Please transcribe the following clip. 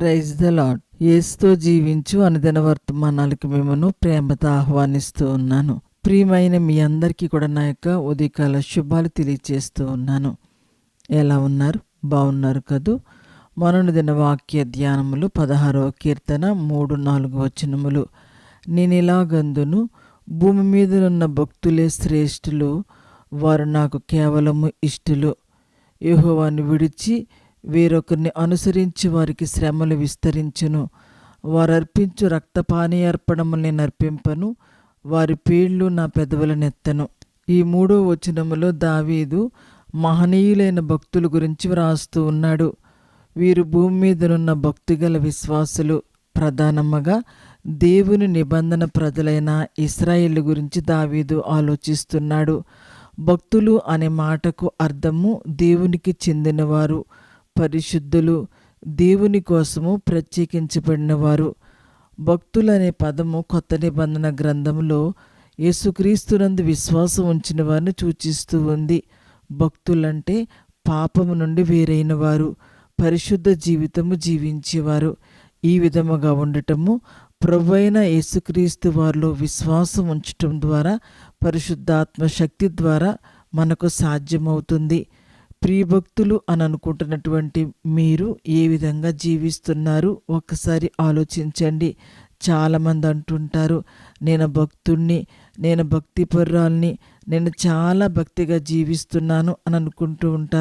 Praise the lord. యేసుతో జీవించు అనుదిన వర్తమానాలకు మిమ్మను ప్రేమతో ఆహ్వానిస్తూ ఉన్నాను. ప్రియమైన మీ అందరికీ కూడా నా యొక్క ఉదయకాల శుభాలు తెలియజేస్తూ ఉన్నాను. ఎలా ఉన్నారు? బాగున్నారు కదూ? మననుదిన వాక్య ధ్యానములు 16వ కీర్తన 3-4 వచనములు. నేనిలాగందును, భూమి మీదనున్న భక్తులే శ్రేష్ఠులు, వారు నాకు కేవలము ఇష్టలు. యెహోవాను విడిచి వేరొకరిని అనుసరించి వారికి శ్రమలు విస్తరించును. వారు అర్పించు రక్తపానీయ అర్పణములు నేను అర్పింపను, వారి పేర్లు నా పెదవులనెత్తను. ఈ 3వ వచనములో దావీదు మహనీయులైన భక్తుల గురించి వ్రాస్తూ ఉన్నాడు. వీరు భూమి మీదనున్న భక్తిగల విశ్వాసులు. ప్రధానముగా దేవుని నిబంధన ప్రజలైన ఇశ్రాయేలు గురించి దావీదు ఆలోచిస్తున్నాడు. భక్తులు అనే మాటకు అర్థము దేవునికి చెందినవారు, పరిశుద్ధులు, దేవుని కోసము ప్రత్యేకించబడినవారు. భక్తులనే పదము కొత్త నిబంధన గ్రంథంలో యేసుక్రీస్తునందు విశ్వాసం ఉంచిన వారిని సూచిస్తూ ఉంది. భక్తులంటే పాపము నుండి వేరైన వారు, పరిశుద్ధ జీవితము జీవించేవారు. ఈ విధముగా ఉండటము ప్రభువైన యేసుక్రీస్తు వారిలో విశ్వాసం ఉంచటం ద్వారా, పరిశుద్ధాత్మ శక్తి ద్వారా మనకు సాధ్యమవుతుంది. ప్రియభక్తులు అని అనుకుంటున్నటువంటి మీరు ఏ విధంగా జీవిస్తున్నారు ఒక్కసారి ఆలోచించండి. చాలామంది అంటుంటారు, నేను భక్తుణ్ణి, నేను భక్తిపరురాల్ని, నేను చాలా భక్తిగా జీవిస్తున్నాను అని అనుకుంటూ ఉంటారు.